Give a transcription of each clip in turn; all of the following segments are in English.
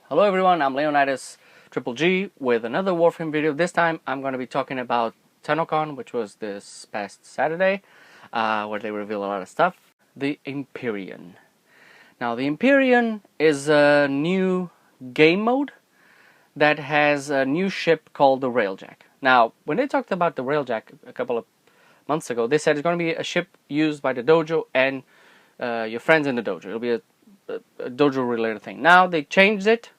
Hello everyone, I'm Leonidas Triple G with another Warframe video. This time I'm going to be talking about Tennocon, which was this past Saturday, where they reveal a lot of stuff. The Empyrean. Now the Empyrean is a new game mode that has a new ship called the Railjack. Now when they talked about the Railjack a couple of months ago, they said it's going to be a ship used by the dojo and your friends in the dojo. It'll be a dojo related thing. Now they changed it.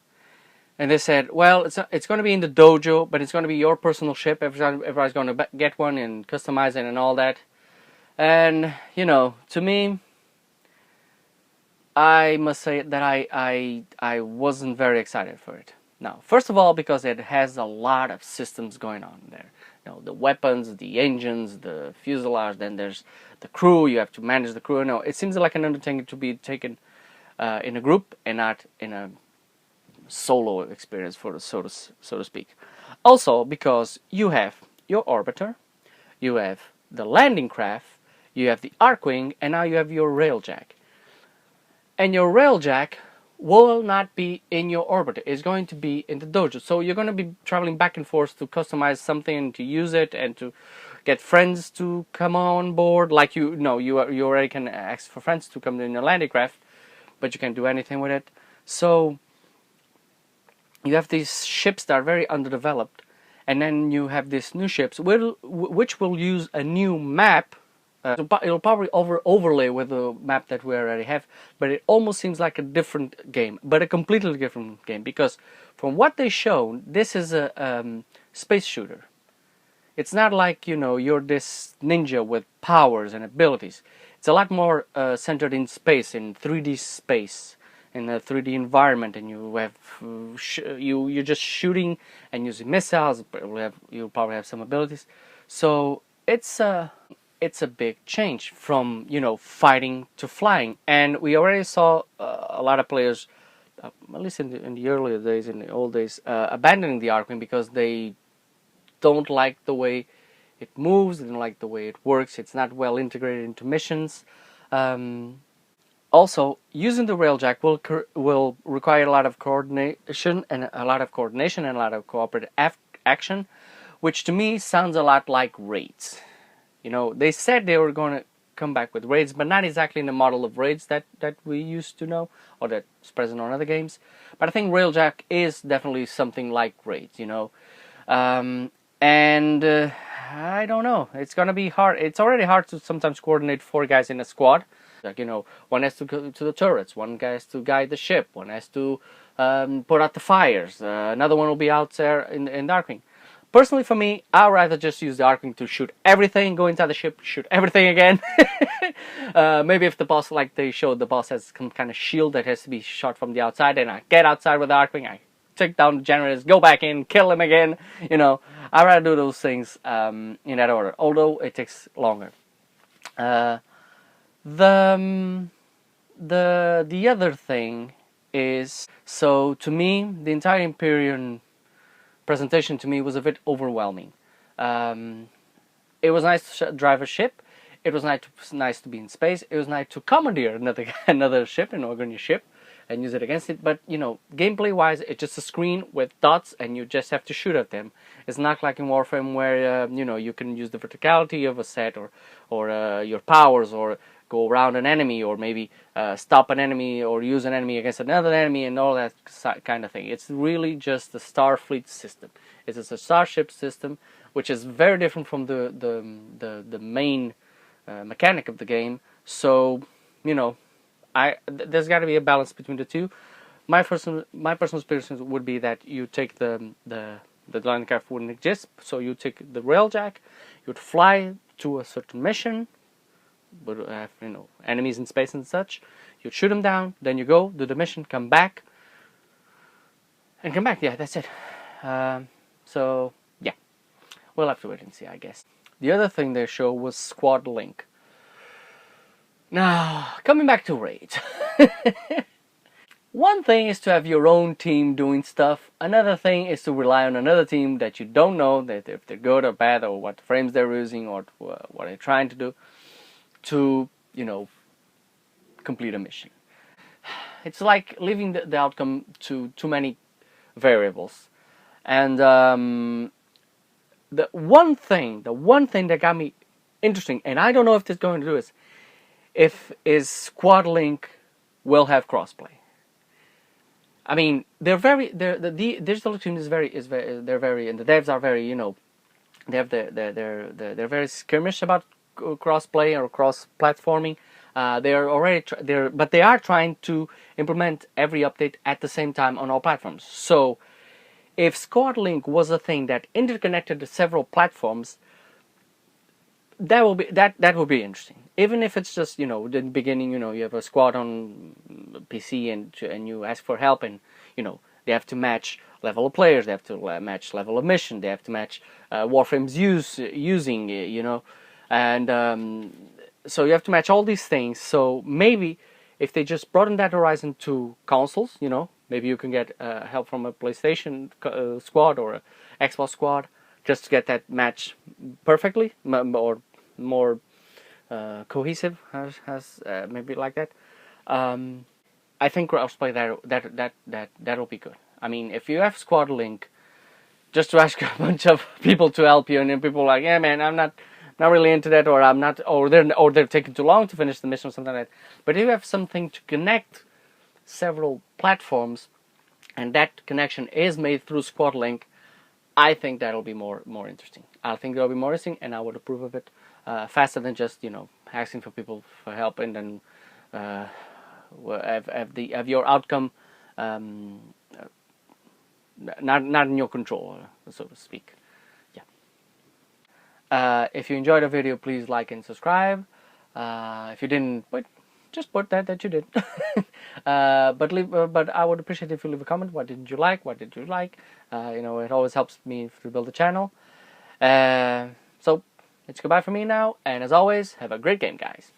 And they said, well, it's going to be in the dojo, but it's going to be your personal ship. Everybody's going to get one and customize it and all that. And, you know, to me, I must say that I wasn't very excited for it. Now, first of all, because it has a lot of systems going on there. You know, the weapons, the engines, the fuselage, then there's the crew. You have to manage the crew. No, it seems like an undertaking to be taken in a group and not in a solo experience, so to speak. Also, because you have your orbiter, you have the landing craft, you have the Archwing, and now you have your Railjack. And your Railjack will not be in your orbiter. It's going to be in the dojo. So you're going to be traveling back and forth to customize something and to use it and to get friends to come on board. Like you already can ask for friends to come in your landing craft, but you can't do anything with it. So you have these ships that are very underdeveloped, and then you have these new ships which will use a new map. It'll probably overlay with the map that we already have, but it almost seems like a different game, but a completely different game, because from what they show, this is a space shooter. It's not like, you know, you're this ninja with powers and abilities. It's a lot more centered in space, in 3D space, in a 3D environment, and you have you're just shooting and using missiles. You'll probably have some abilities. So it's a big change from, you know, fighting to flying. And we already saw a lot of players, at least in the earlier days, in the old days, abandoning the Archwing because they don't like the way it moves, they don't like the way it works. It's not well integrated into missions. Also, using the Railjack will require a lot of coordination and a lot of cooperative action, which to me sounds a lot like raids. You know, they said they were going to come back with raids, but not exactly in the model of raids that we used to know or that's present on other games. But I think Railjack is definitely something like raids, you know. I don't know. It's going to be hard. It's already hard to sometimes coordinate 4 guys in a squad. Like, you know, one has to go to the turrets, one guy has to guide the ship, one has to put out the fires, another one will be out there in Darkwing. Personally, for me, I'd rather just use the Archwing to shoot everything, go inside the ship, shoot everything again. Maybe if the boss, like they showed, the boss has some kind of shield that has to be shot from the outside, and I get outside with the Archwing, I take down the generators, go back in, kill him again. You know, I'd rather do those things in that order, although it takes longer. The other thing is, so to me, the entire Empyrean presentation to me was a bit overwhelming. It was nice to drive a ship. It was nice to be in space. It was nice to commandeer another ship, an Organian ship, and use it against it. But, you know, gameplay wise, it's just a screen with dots and you just have to shoot at them. It's not like in Warframe where you know, you can use the verticality of a set or your powers, or go around an enemy, or maybe stop an enemy or use an enemy against another enemy and all that kind of thing. It's really just the Starfleet system. It's a starship system, which is very different from the main mechanic of the game. So, you know, there's got to be a balance between the two. My personal experience would be that you take the landing craft wouldn't exist, so you take the Railjack, you'd fly to a certain mission, but have, you know, enemies in space and such. You'd shoot them down, then you go do the mission, come back, and come back. Yeah, that's it. So yeah, we'll have to wait and see, I guess. The other thing they showed was Squad Link. Now, coming back to raids. One thing is to have your own team doing stuff. Another thing is to rely on another team that you don't know, that if they're good or bad, or what frames they're using, or what they're trying to do, to, you know, complete a mission. it's like leaving the outcome to too many variables. And the one thing that got me interesting, and I don't know if this is going to do this, is Squad Link will have crossplay. I mean, the digital team is very, they're very, and the devs are very, they have they're very skirmish about crossplay or cross platforming. They are already but they are trying to implement every update at the same time on all platforms. So if Squad Link was a thing that interconnected several platforms, that will be interesting. Even if it's just, in the beginning, you have a squad on PC and you ask for help, and they have to match level of players, they have to match level of mission, they have to match Warframe's using, and so you have to match all these things. So maybe if they just broaden that horizon to consoles, maybe you can get help from a PlayStation squad or a Xbox squad, just to get that match perfectly or more cohesive, has maybe like that. I think crossplay that'll be good. I mean, if you have Squad Link, just to ask a bunch of people to help you, and then people are like, yeah, man, I'm not really into that, or I'm not, or they're taking too long to finish the mission or something like that. But if you have something to connect several platforms, and that connection is made through Squad Link, I think that'll be more interesting. I think that'll be more interesting, and I would approve of it faster than just asking for people for help and then have your outcome not in your control, so to speak. Yeah. If you enjoyed the video, please like and subscribe. If you didn't, just put that you did. But I would appreciate if you leave a comment. What didn't you like? What did you like? It always helps me to build the channel. So it's goodbye from me now, and as always, have a great game, guys.